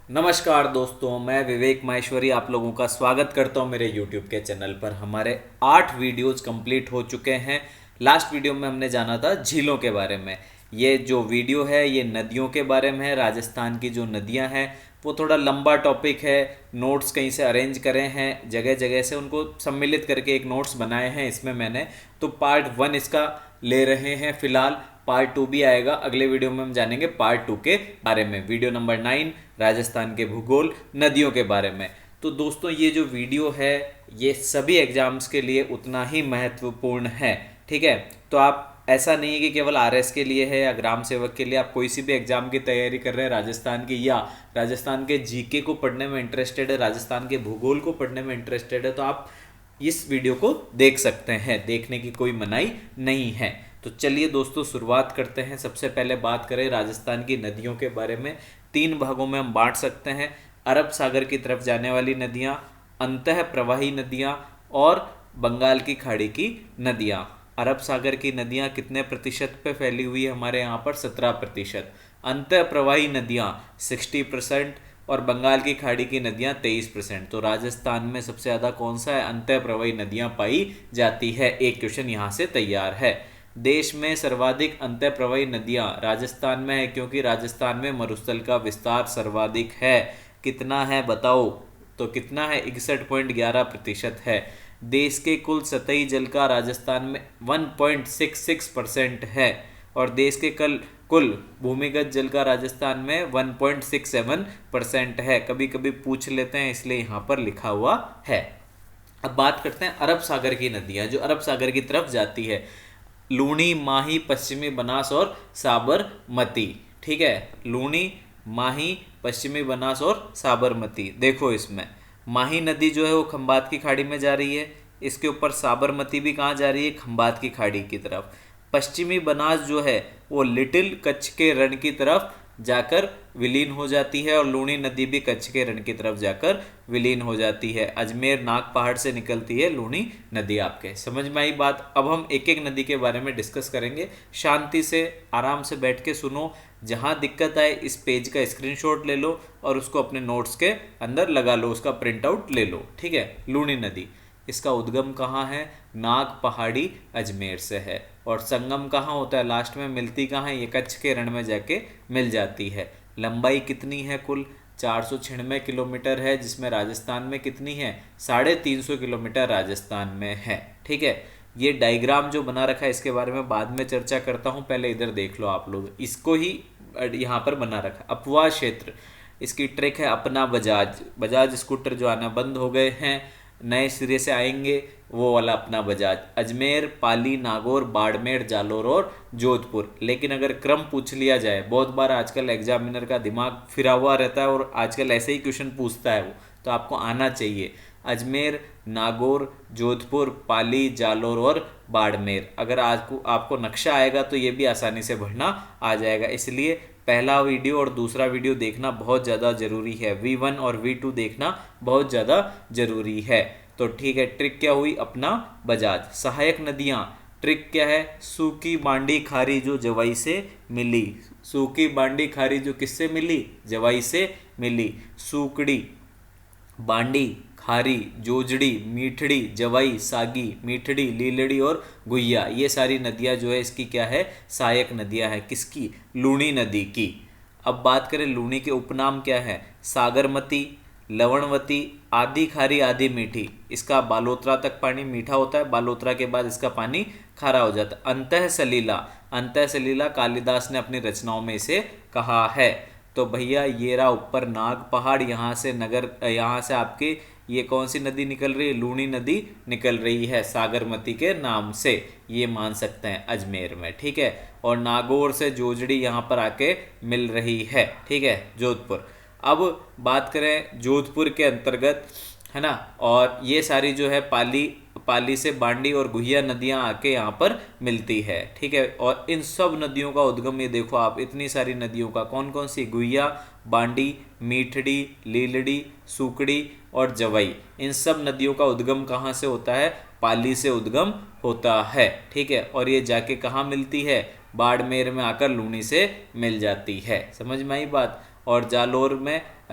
नमस्कार दोस्तों, मैं विवेक माहेश्वरी आप लोगों का स्वागत करता हूं मेरे YouTube के चैनल पर। हमारे 8 वीडियोस कंप्लीट हो चुके हैं। लास्ट वीडियो में हमने जाना था झीलों के बारे में। ये जो वीडियो है ये नदियों के बारे में है। राजस्थान की जो नदियां हैं वो थोड़ा लंबा टॉपिक है। नोट्स कहीं से अरेंज करे हैं, जगह जगह से उनको सम्मिलित करके एक नोट्स बनाए हैं इसमें मैंने। तो पार्ट 1 इसका ले रहे हैं फिलहाल। पार्ट 2 भी आएगा। अगले वीडियो में हम जानेंगे पार्ट 2 के बारे में। वीडियो नंबर 9 राजस्थान के भूगोल नदियों के बारे में। तो दोस्तों ये जो वीडियो है ये सभी एग्जाम्स के लिए उतना ही महत्वपूर्ण है। ठीक है, तो आप ऐसा नहीं है कि केवल आरएस के लिए है या ग्राम सेवक के लिए। आप कोई सी भी एग्जाम की तैयारी कर रहे हैं राजस्थान की, या राजस्थान के जीके को पढ़ने में इंटरेस्टेड है, राजस्थान के भूगोल को पढ़ने में इंटरेस्टेड है, तो आप इस वीडियो को देख सकते हैं। देखने की कोई मनाही नहीं है। तो चलिए दोस्तों शुरुआत करते हैं। सबसे पहले बात करें राजस्थान की नदियों के बारे में। 3 भागों में हम बांट सकते हैं। अरब सागर की तरफ जाने वाली नदियाँ, अंतः प्रवाही नदियाँ और बंगाल की खाड़ी की नदियाँ। अरब सागर की नदियाँ कितने प्रतिशत पे फैली हुई है हमारे यहाँ पर? 17%। अंतः प्रवाही नदियाँ 60% और बंगाल की खाड़ी की नदियाँ 23%। तो राजस्थान में सबसे ज़्यादा कौन सा है? अंतः प्रवाही नदियाँ पाई जाती है। एक क्वेश्चन यहाँ से तैयार है। देश में सर्वाधिक अंतः प्रवाही नदियां राजस्थान में है, क्योंकि राजस्थान में मरुस्थल का विस्तार सर्वाधिक है। कितना है बताओ? तो कितना है? 61.11% है। देश के कुल सतही जल का राजस्थान में 1.66% है और देश के कुल भूमिगत जल का राजस्थान में 1.67% है। कभी कभी पूछ लेते हैं इसलिए यहाँ पर लिखा हुआ है। अब बात करते हैं अरब सागर की नदियां जो अरब सागर की तरफ जाती है। लूणी, माही, पश्चिमी बनास और साबरमती। ठीक है, लूणी, माही, पश्चिमी बनास और साबरमती। देखो इसमें माही नदी जो है वो खंबात की खाड़ी में जा रही है। इसके ऊपर साबरमती भी कहाँ जा रही है? खंबात की खाड़ी की तरफ। पश्चिमी बनास जो है वो लिटिल कच्छ के रण की तरफ जाकर विलीन हो जाती है और लूणी नदी भी कच्छ के रण की तरफ जाकर विलीन हो जाती है। अजमेर नाग पहाड़ से निकलती है लूणी नदी। आपके समझ में आई बात? अब हम एक एक नदी के बारे में डिस्कस करेंगे। शांति से आराम से बैठ के सुनो। जहाँ दिक्कत आए इस पेज का स्क्रीनशॉट ले लो और उसको अपने नोट्स के अंदर लगा लो, उसका प्रिंट आउट ले लो। ठीक है, लूणी नदी, इसका उद्गम कहाँ है? नाग पहाड़ी अजमेर से है। और संगम कहाँ होता है? लास्ट में मिलती कहाँ है? ये कच्छ के रण में जाके मिल जाती है। लंबाई कितनी है? कुल 496 किलोमीटर है, जिसमें राजस्थान में कितनी है? 350 किलोमीटर राजस्थान में है। ठीक है, ये डायग्राम जो बना रखा है इसके बारे में बाद में चर्चा करता हूँ। पहले इधर देख लो आप लोग, इसको ही यहाँ पर बना रखा। अपवा क्षेत्र, इसकी ट्रिक है अपना बजाज। बजाज स्कूटर जो आना बंद हो गए हैं, नए सिरे से आएंगे, वो वाला अपना बजाज। अजमेर, पाली, नागौर, बाड़मेर, जालोर और जोधपुर। लेकिन अगर क्रम पूछ लिया जाए, बहुत बार आजकल एग्जामिनर का दिमाग फिरा हुआ रहता है और आजकल ऐसे ही क्वेश्चन पूछता है वो, तो आपको आना चाहिए अजमेर, नागौर, जोधपुर, पाली, जालोर और बाड़मेर। अगर आपको नक्शा आएगा तो ये भी आसानी से भरना आ जाएगा। इसलिए पहला वीडियो और दूसरा वीडियो देखना बहुत ज़्यादा ज़रूरी है। V1 और V2 देखना बहुत ज़्यादा ज़रूरी है। तो ठीक है, ट्रिक क्या हुई? अपना बजाज। सहायक नदियाँ, ट्रिक क्या है? सूकी, बांडी, खारी जो जवाई से मिली। सूकी, बांडी, खारी जो किससे मिली? जवाई से मिली। सूकड़ी, बांडी, खारी, जोजड़ी, मीठड़ी, जवाई, सागी, मीठड़ी, लीलड़ी और गुहिया, ये सारी नदियाँ जो है इसकी क्या है? सहायक नदियाँ है। किसकी? लूणी नदी की। अब बात करें लूणी के उपनाम क्या है? सागरमती, लवणवती, आधी खारी आधी मीठी। इसका बालोतरा तक पानी मीठा होता है, बालोतरा के बाद इसका पानी खारा हो जाता है। अंतः सलीला, अंतः सलीला कालिदास ने अपनी रचनाओं में इसे कहा है। तो भैया ये रहा ऊपर नाग पहाड़, यहाँ से आपके ये कौन सी नदी निकल रही है? लूणी नदी निकल रही है सागरमती के नाम से, ये मान सकते हैं अजमेर में। ठीक है, और नागौर से जोजड़ी यहाँ पर आके मिल रही है। ठीक है, जोधपुर। अब बात करें जोधपुर के अंतर्गत, है ना, और ये सारी जो है पाली से बांडी और गुहिया नदियां आके यहाँ पर मिलती है। ठीक है, और इन सब नदियों का उद्गम ये देखो आप, इतनी सारी नदियों का कौन कौन सी? गुहिया, बांडी, मीठड़ी, लीलड़ी, सूकड़ी और जवाई। इन सब नदियों का उद्गम कहाँ से होता है? पाली से उद्गम होता है। ठीक है, और ये जाके कहाँ मिलती है? बाड़मेर में आकर लूणी से मिल जाती है। समझ में आई बात? और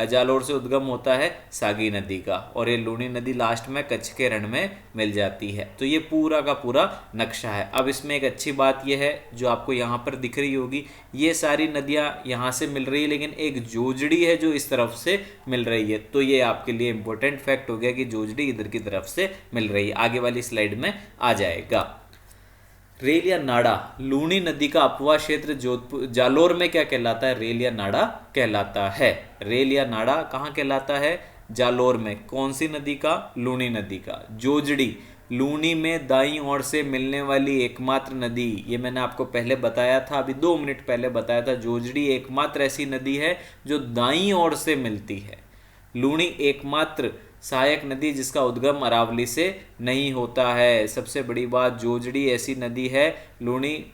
जालोर से उद्गम होता है सागी नदी का, और ये लूनी नदी लास्ट में कच्छ के रण में मिल जाती है। तो ये पूरा का पूरा नक्शा है। अब इसमें एक अच्छी बात यह है जो आपको यहाँ पर दिख रही होगी, ये सारी नदियाँ यहाँ से मिल रही है, लेकिन एक जोजड़ी है जो इस तरफ से मिल रही है। तो ये आपके लिए इंपॉर्टेंट फैक्ट हो गया कि जोजड़ी इधर की तरफ से मिल रही है, आगे वाली स्लाइड में आ जाएगा। रेल या नाड़ा, लूनी नदी का अपवा क्षेत्र जोधपुर जालोर में क्या कहलाता है? रेल या नाड़ा कहलाता है। रेल या नाड़ा कहाँ कहलाता है? जालोर में। कौन सी नदी का? लूनी नदी का। जोजड़ी, लूनी में दाईं ओर से मिलने वाली एकमात्र नदी, ये मैंने आपको पहले बताया था, अभी 2 मिनट पहले बताया था। जोजड़ी एकमात्र ऐसी नदी है जो दाईं ओर से मिलती है। लूनी एकमात्र सहायक नदी जिसका उद्गम अरावली से नहीं होता है। सबसे बड़ी बात, जोजड़ी ऐसी नदी है लूनी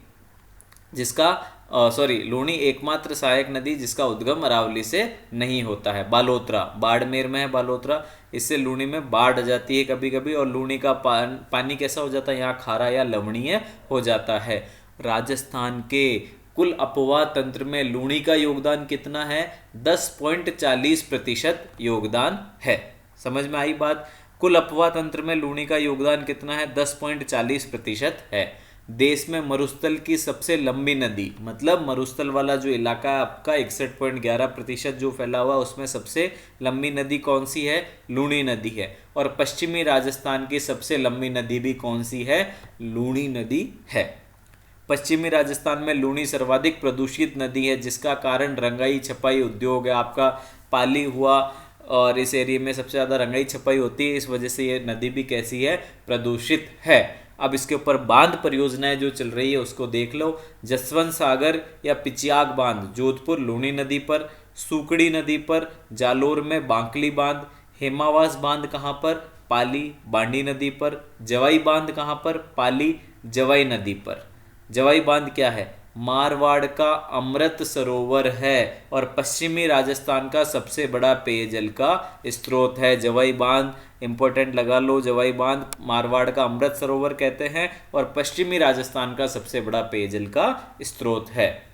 लूनी एकमात्र सहायक नदी जिसका उद्गम अरावली से नहीं होता है। बालोतरा, बाड़मेर में है बालोतरा, इससे लूनी में बाढ़ आ जाती है कभी कभी, और लूनी का पानी कैसा हो जाता है? यहाँ खारा या लवणीय हो जाता है। राजस्थान के कुल अपवाह तंत्र में लूनी का योगदान कितना है? 10.40% योगदान है। समझ में आई बात? कुल अपवाह तंत्र में लूनी का योगदान कितना है? 10.40% है। देश में मरुस्थल की सबसे लंबी नदी, मतलब मरुस्थल वाला जो इलाका है आपका 61.11% जो फैला हुआ है, उसमें सबसे लंबी नदी कौन सी है? लूनी नदी है। और पश्चिमी राजस्थान की सबसे लंबी नदी भी कौन सी है? लूनी नदी है। पश्चिमी राजस्थान में लूनी सर्वाधिक प्रदूषित नदी है, जिसका कारण रंगाई छपाई उद्योग है। आपका पाली हुआ, और इस एरिया में सबसे ज़्यादा रंगाई छपाई होती है, इस वजह से ये नदी भी कैसी है? प्रदूषित है। अब इसके ऊपर बांध परियोजनाएं जो चल रही है उसको देख लो। जसवंत सागर या पिचियाग बांध जोधपुर लूनी नदी पर, सुकड़ी नदी पर, जालोर में बांकली बांध, हेमावास बांध कहाँ पर? पाली बांडी नदी पर। जवाई बांध कहाँ पर? पाली जवाई नदी पर। जवाई बांध क्या है? मारवाड़ का अमृत सरोवर है और पश्चिमी राजस्थान का सबसे बड़ा पेयजल का स्रोत है। जवाई बांध इंपॉर्टेंट लगा लो। जवाई बांध मारवाड़ का अमृत सरोवर कहते हैं और पश्चिमी राजस्थान का सबसे बड़ा पेयजल का स्रोत है।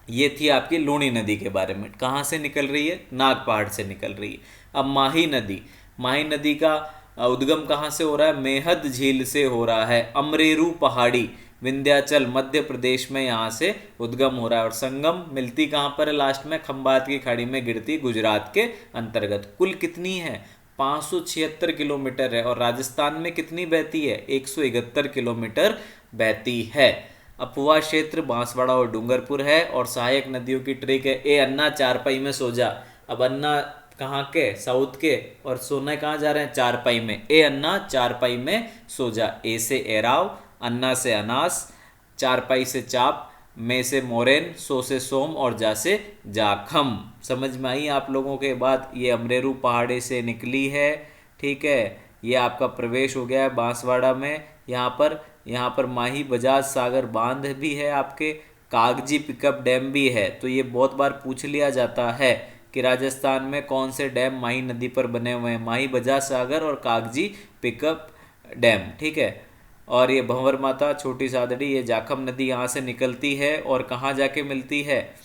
ये थी आपकी लूनी नदी के बारे में। कहाँ से निकल रही है? नाग पहाड़ से निकल रही है। अब माही नदी, माही नदी का उद्गम कहाँ से हो रहा है? मेहद झील से हो रहा है। अमरेरू पहाड़ी विंध्याचल मध्य प्रदेश में यहाँ से उद्गम हो रहा है। और संगम मिलती कहाँ पर है? लास्ट में खंबात की खाड़ी में गिरती गुजरात के अंतर्गत। कुल कितनी है? 576 किलोमीटर है। और राजस्थान में कितनी बहती है? 171 किलोमीटर बहती है। अपवा क्षेत्र बांसवाड़ा और डूंगरपुर है। और सहायक नदियों की ट्रिक है, ए अन्ना चारपाई में सो जा। अब अन्ना कहाँ के? साउथ के। और सोने कहाँ जा रहे हैं? चारपाई में। ए अन्ना चारपाई में सो जा। ए से एराव, अन्ना से अनास, चारपाई से चाप, में से मोरेन, सो से सोम और जा से जाखम। समझ में आई आप लोगों के बात? ये अमरेरू पहाड़ी से निकली है, ठीक है। ये आपका प्रवेश हो गया है बांसवाड़ा में। यहाँ पर माही बजाज सागर बांध भी है, आपके कागजी पिकअप डैम भी है। तो ये बहुत बार पूछ लिया जाता है कि राजस्थान में कौन से डैम माही नदी पर बने हुए हैं? माही बजाज सागर और कागजी पिकअप डैम, ठीक है। और ये भंवर माता, छोटी सादड़ी, ये जाखम नदी यहाँ से निकलती है और कहाँ जाके मिलती है?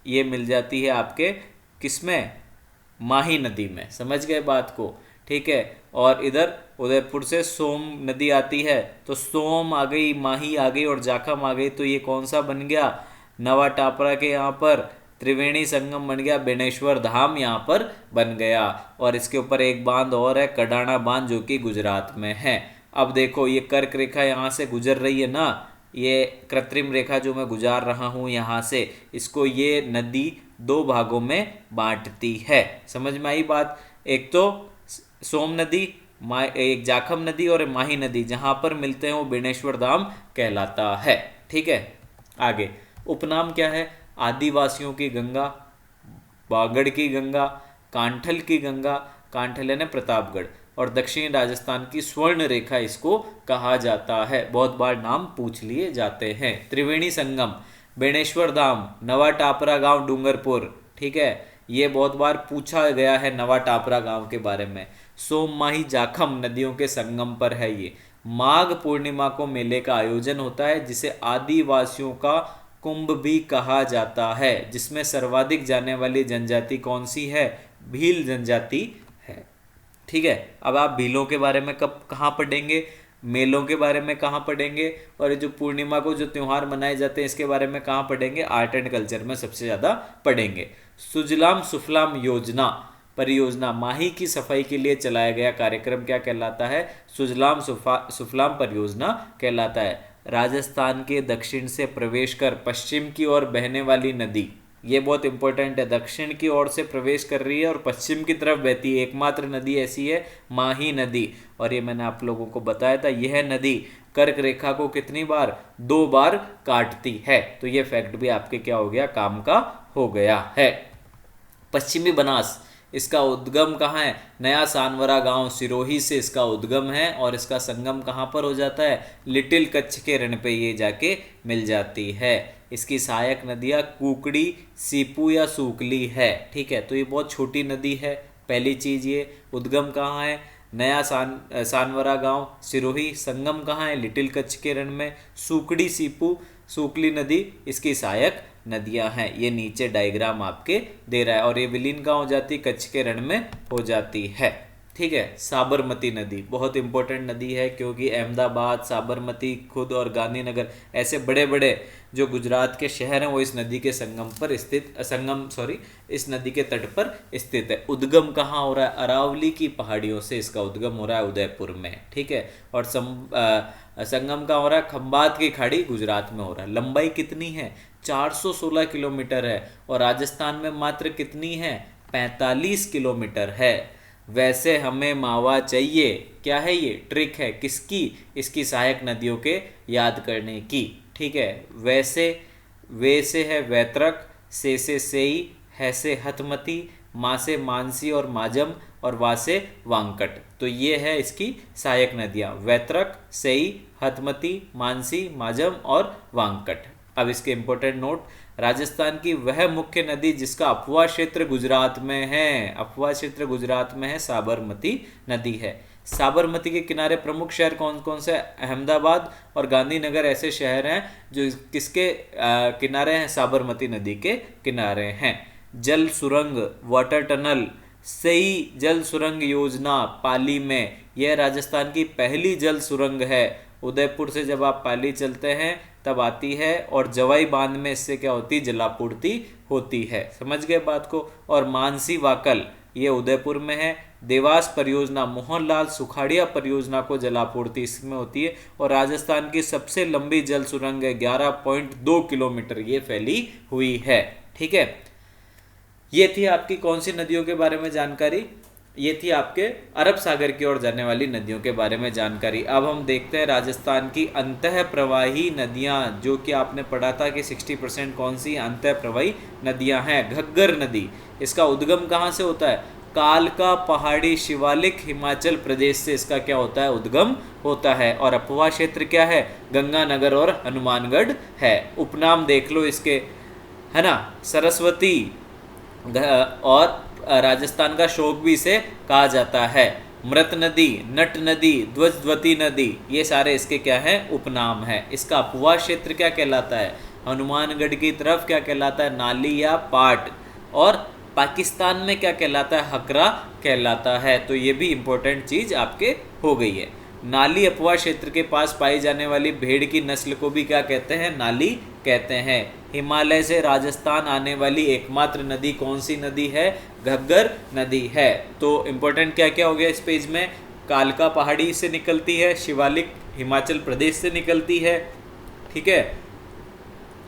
ये मिल जाती है आपके किसमें? माही नदी में। समझ गए बात को, ठीक है। और इधर उदयपुर से सोम नदी आती है, तो सोम आ गई, माही आ गई और जाखम आ गई। तो ये कौन सा बन गया? नवा टापरा के यहाँ पर त्रिवेणी संगम बन गया। बेनेश्वर धाम यहाँ पर बन गया। और इसके ऊपर एक बांध और है, कडाना बांध, जो कि गुजरात में है। अब देखो ये कर्क रेखा यहाँ से गुजर रही है ना, ये कृत्रिम रेखा जो मैं गुजार रहा हूँ यहाँ से, इसको ये नदी 2 भागों में बांटती है। समझ में आई बात? एक तो सोम नदी, एक जाखम नदी और माही नदी, जहाँ पर मिलते हैं वो बेनेश्वर धाम कहलाता है, ठीक है। आगे उपनाम क्या है? आदिवासियों की गंगा, बागड़ की गंगा, कांठल की गंगा, कांठल यानी प्रतापगढ़, और दक्षिणी राजस्थान की स्वर्ण रेखा इसको कहा जाता है। बहुत बार नाम पूछ लिए जाते हैं। त्रिवेणी संगम, बेनेश्वर धाम, नवा टापरा गांव डूंगरपुर, ठीक है। ये बहुत बार पूछा गया है नवा टापरा गांव के बारे में। सोम माही जाखम नदियों के संगम पर है ये। माघ पूर्णिमा को मेले का आयोजन होता है, जिसे आदिवासियों का कुंभ भी कहा जाता है, जिसमें सर्वाधिक जाने वाली जनजाति कौन सी है? भील जनजाति है। ठीक है, अब आप भीलों के बारे में कब कहाँ पढ़ेंगे, मेलों के बारे में कहाँ पढ़ेंगे, और ये जो पूर्णिमा को जो त्यौहार मनाए जाते हैं इसके बारे में कहाँ पढ़ेंगे? आर्ट एंड कल्चर में सबसे ज़्यादा पढ़ेंगे। सुजलाम सुफलाम योजना परियोजना माही की सफाई के लिए चलाया गया कार्यक्रम क्या कहलाता है? सुजलाम सुफलाम परियोजना कहलाता है। राजस्थान के दक्षिण से प्रवेश कर पश्चिम की ओर बहने वाली नदी, ये बहुत इंपॉर्टेंट है, दक्षिण की ओर से प्रवेश कर रही है और पश्चिम की तरफ बहती है, एकमात्र नदी ऐसी है माही नदी। और ये मैंने आप लोगों को बताया था, यह नदी कर्क रेखा को कितनी बार? 2 बार काटती है। तो ये फैक्ट भी आपके क्या हो गया? काम का हो गया है। पश्चिमी बनास, इसका उद्गम कहाँ है? नया सानवरा गांव सिरोही से इसका उद्गम है, और इसका संगम कहाँ पर हो जाता है? लिटिल कच्छ के रण पे ये जाके मिल जाती है। इसकी सहायक नदियाँ कुकड़ी, सीपू या सूकली है। ठीक है, तो ये बहुत छोटी नदी है। पहली चीज़, ये उद्गम कहाँ है? नया सानवरा गांव सिरोही। संगम कहाँ है? लिटिल कच्छ के रण में। सूकड़ी, सीपू, सूकली नदी इसकी सहायक नदियां हैं। ये नीचे डायग्राम आपके दे रहा है, और ये विलीन कहाँ हो जाती? कच्छ के रण में हो जाती है। ठीक है, साबरमती नदी बहुत इंपॉर्टेंट नदी है, क्योंकि अहमदाबाद, साबरमती खुद और गांधीनगर ऐसे बड़े बड़े जो गुजरात के शहर हैं वो इस नदी के इस नदी के तट पर स्थित है। उद्गम कहाँ हो रहा है? अरावली की पहाड़ियों से इसका उद्गम हो रहा है उदयपुर में। ठीक है, और संगम कहाँ हो रहा है? खंबात की खाड़ी गुजरात में हो रहा है। लंबाई कितनी है? 416 किलोमीटर है, और राजस्थान में मात्र कितनी है? 45 किलोमीटर है। वैसे हमें मावा चाहिए, क्या है ये? ट्रिक है, किसकी? इसकी सहायक नदियों के याद करने की। ठीक है, वे से है वैतरक, से सेई, है से हथमती, माँ से मानसी और माजम, और वा से वांकट। तो ये है इसकी सहायक नदियाँ, वैतरक, सेई, हथमती, मानसी, माजम और वांकट। अब इसके इंपॉर्टेंट नोट, राजस्थान की वह मुख्य नदी जिसका अपवा क्षेत्र गुजरात में है, अपवा क्षेत्र गुजरात में है, साबरमती नदी है। साबरमती के किनारे प्रमुख शहर कौन कौन से? अहमदाबाद और गांधीनगर ऐसे शहर हैं जो किसके किनारे हैं? साबरमती नदी के किनारे हैं। जल सुरंग, वाटर टनल, सही जल सुरंग योजना पाली में, यह राजस्थान की पहली जल सुरंग है। उदयपुर से जब आप पाली चलते हैं तब आती है, और जवाई बांध में इससे क्या होती? जलापूर्ति होती है। समझ गए बात को? और मानसी वाकल ये उदयपुर में है। देवास परियोजना, मोहनलाल सुखाड़िया परियोजना को जलापूर्ति इसमें होती है, और राजस्थान की सबसे लंबी जल सुरंग है, 11.2 किलोमीटर ये फैली हुई है। ठीक है, ये थी आपकी कौन सी नदियों के बारे में जानकारी? ये थी आपके अरब सागर की ओर जाने वाली नदियों के बारे में जानकारी। अब हम देखते हैं राजस्थान की अंतः प्रवाही नदियाँ, जो कि आपने पढ़ा था कि 60% कौन सी अंतः प्रवाही नदियाँ हैं। घग्गर नदी, इसका उद्गम कहाँ से होता है? कालका पहाड़ी शिवालिक हिमाचल प्रदेश से इसका क्या होता है? उद्गम होता है। और अपवा क्षेत्र क्या है? गंगानगर और हनुमानगढ़ है। उपनाम देख लो इसके, है ना? सरस्वती, और राजस्थान का शोक भी इसे कहा जाता है। मृत नदी, नट नदी, ध्वजवती नदी, ये सारे इसके क्या हैं? उपनाम है। इसका अपवा क्षेत्र क्या कहलाता है? हनुमानगढ़ की तरफ क्या कहलाता है? नाली या पाट। और पाकिस्तान में क्या कहलाता है? हकरा कहलाता है। तो ये भी इंपॉर्टेंट चीज आपके हो गई है। नाली अपवा क्षेत्र के पास पाई जाने वाली भेड़ की नस्ल को भी क्या कहते हैं? नाली कहते हैं। हिमालय से राजस्थान आने वाली एकमात्र नदी कौन सी नदी है? घग्गर नदी है। तो इंपॉर्टेंट क्या क्या हो गया इस पेज में? कालका पहाड़ी से निकलती है, शिवालिक हिमाचल प्रदेश से निकलती है। ठीक है,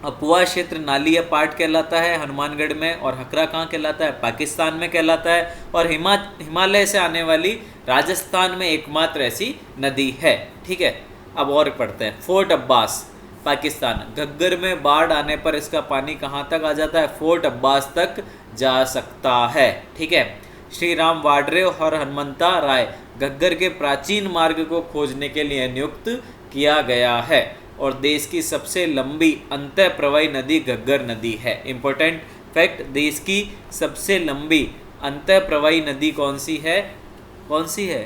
अपवा क्षेत्र नाली या पाट कहलाता है हनुमानगढ़ में, और हकरा कहाँ कहलाता है? पाकिस्तान में कहलाता है। और हिमालय से आने वाली राजस्थान में एकमात्र ऐसी नदी है। ठीक है, अब और पढ़ते हैं। फोर्ट अब्बास, पाकिस्तान। घग्गर में बाढ़ आने पर इसका पानी कहाँ तक आ जाता है? फोर्ट अब्बास तक जा सकता है। ठीक है, श्री राम वाड्रे और हनुमंता राय घग्गर के प्राचीन मार्ग को खोजने के लिए नियुक्त किया गया है, और देश की सबसे लंबी अंतः प्रवाही नदी घग्गर नदी है। इंपॉर्टेंट फैक्ट, देश की सबसे लंबी अंतः प्रवाही नदी कौन सी है? कौन सी है?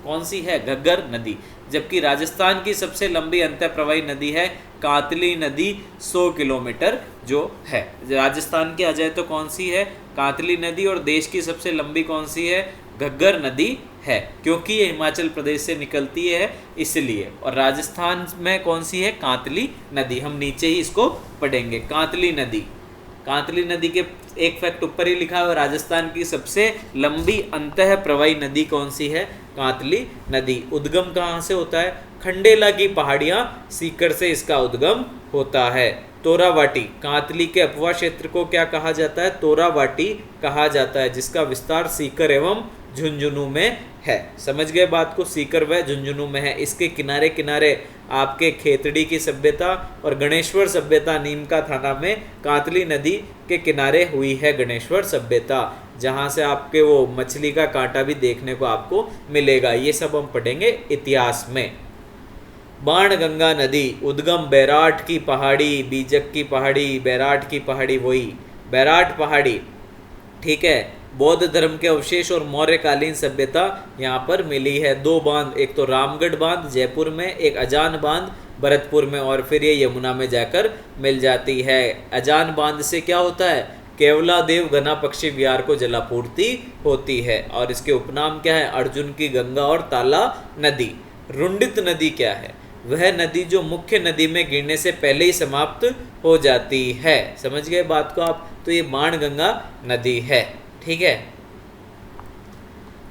कौन सी है? घग्गर नदी। जबकि राजस्थान की सबसे लंबी अंतःप्रवाही नदी है कांतली नदी 100 किलोमीटर जो है। राजस्थान की आ जाए तो कौन सी है, कांतली नदी, और देश की सबसे लंबी कौन सी है, घग्गर नदी है, क्योंकि ये हिमाचल प्रदेश से निकलती है इसलिए। और राजस्थान में कौन सी है, कांतली नदी, हम नीचे ही इसको पढ़ेंगे। कांतली नदी, कांतली नदी के एक फैक्ट ऊपर ही लिखा है, राजस्थान की सबसे लंबी अंतः प्रवाही नदी कौन सी है, कांतली नदी। उद्गम कहाँ से होता है, खंडेला की पहाड़ियां सीकर से इसका उद्गम होता है। तोरावाटी, कांतली के अपवा क्षेत्र को क्या कहा जाता है, तोरावाटी कहा जाता है, जिसका विस्तार सीकर एवं झुंझुनू में है। समझ गए बात को, सीकर व झुंझुनू में है। इसके किनारे किनारे आपके खेतड़ी की सभ्यता और गणेश्वर सभ्यता नीमका थाना में कांतली नदी के किनारे हुई है गणेश्वर सभ्यता, जहां से आपके वो मछली का कांटा भी देखने को आपको मिलेगा। ये सब हम पढ़ेंगे इतिहास में। बाणगंगा नदी, उद्गम बैराट की पहाड़ी, बीजक की पहाड़ी, बैराट की पहाड़ी, वही बैराट पहाड़ी, ठीक है। बौद्ध धर्म के अवशेष और मौर्यकालीन सभ्यता यहाँ पर मिली है। 2 बांध, एक तो रामगढ़ बांध जयपुर में, एक अजान बांध भरतपुर में, और फिर ये यमुना में जाकर मिल जाती है। अजान बांध से क्या होता है, केवलादेव घना पक्षी विहार को जलापूर्ति होती है। और इसके उपनाम क्या है, अर्जुन की गंगा और ताला नदी। रुंडित नदी क्या है, वह नदी जो मुख्य नदी में गिरने से पहले ही समाप्त हो जाती है। समझ गए बात को आप, तो ये बाणगंगा नदी है, ठीक है।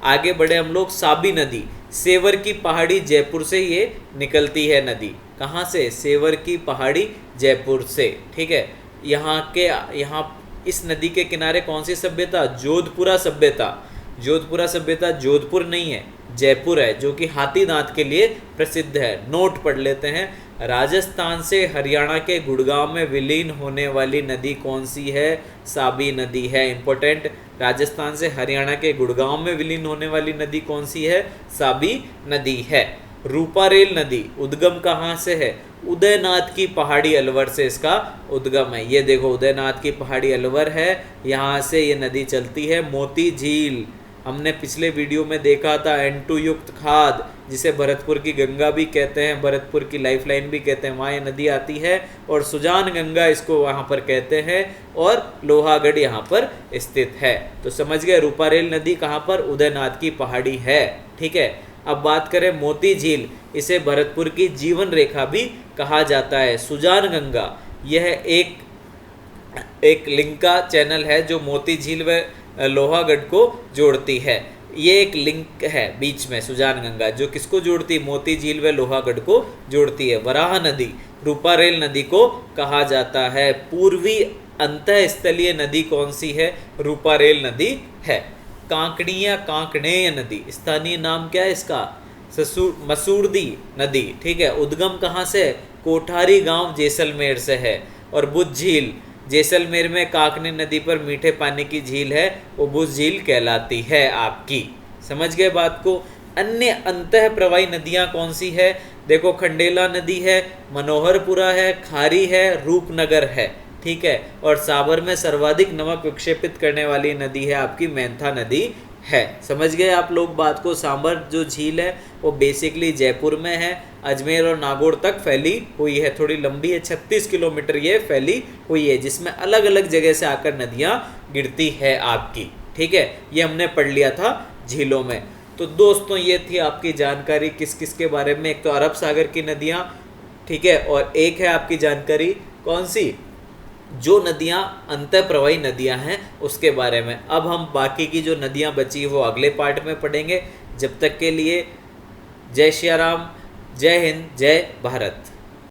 आगे बढ़े हम लोग। साबी नदी, सेवर की पहाड़ी जयपुर से ये निकलती है नदी। कहाँ से, सेवर की पहाड़ी जयपुर से, ठीक है। यहाँ इस नदी के किनारे कौन सी सभ्यता, जोधपुरा सभ्यता। जोधपुरा सभ्यता जोधपुर नहीं है, जयपुर है, जो कि हाथी दांत के लिए प्रसिद्ध है। नोट पढ़ लेते हैं। राजस्थान से हरियाणा के गुड़गांव में विलीन होने वाली नदी कौन सी है, साबी नदी है। इंपॉर्टेंट, राजस्थान से हरियाणा के गुड़गांव में विलीन होने वाली नदी कौन सी है, साबी नदी है। रूपारेल नदी, उद्गम कहाँ से है, उदयनाथ की पहाड़ी अलवर से इसका उद्गम है। ये देखो उदयनाथ की पहाड़ी अलवर है, यहाँ से ये नदी चलती है। मोती झील, हमने पिछले वीडियो में देखा था, N2 युक्त खाद, जिसे भरतपुर की गंगा भी कहते हैं, भरतपुर की लाइफलाइन भी कहते हैं, वहाँ ये नदी आती है। और सुजान गंगा इसको वहाँ पर कहते हैं, और लोहागढ़ यहाँ पर स्थित है। तो समझ गए, रूपारेल नदी कहाँ पर, उदयनाथ की पहाड़ी है, ठीक है। अब बात करें मोती झील, इसे भरतपुर की जीवन रेखा भी कहा जाता है। सुजान गंगा, यह एक लिंक का चैनल है जो मोती झील व लोहागढ़ को जोड़ती है। ये एक लिंक है बीच में, सुजान गंगा, जो किसको जोड़ती है, मोती झील व लोहागढ़ को जोड़ती है। वराह नदी, रूपारेल नदी को कहा जाता है। पूर्वी अंतःस्थलीय नदी कौन सी है, रूपारेल नदी है। कांकड़िया कांकणेय नदी, स्थानीय नाम क्या है इसका, मसूरदी नदी, ठीक है। उद्गम कहाँ से, कोठारी गांव जैसलमेर से है। और बुद्ध झील, जैसलमेर में काकनी नदी पर मीठे पानी की झील है, वो बुद्ध झील कहलाती है आपकी। समझ गए बात को। अन्य अंतः प्रवाही नदियां कौन सी है, देखो खंडेला नदी है, मनोहरपुरा है, खारी है, रूपनगर है, ठीक है। और साबर में सर्वाधिक नमक विक्षेपित करने वाली नदी है आपकी मेंथा नदी है। समझ गए आप लोग बात को। सांबर जो झील है वो बेसिकली जयपुर में है, अजमेर और नागौर तक फैली हुई है, थोड़ी लंबी है, 36 किलोमीटर ये फैली हुई है, जिसमें अलग अलग जगह से आकर नदियाँ गिरती है आपकी, ठीक है। ये हमने पढ़ लिया था झीलों में। तो दोस्तों ये थी आपकी जानकारी किस किस के बारे में। एक तो अरब सागर की नदियाँ, ठीक है, और एक है आपकी जानकारी कौन सी, जो नदियाँ अंतः प्रवाही नदियाँ हैं उसके बारे में। अब हम बाकी की जो नदियाँ बची वो अगले पार्ट में पढ़ेंगे। जब तक के लिए जय श्री राम, जय हिंद, जय भारत।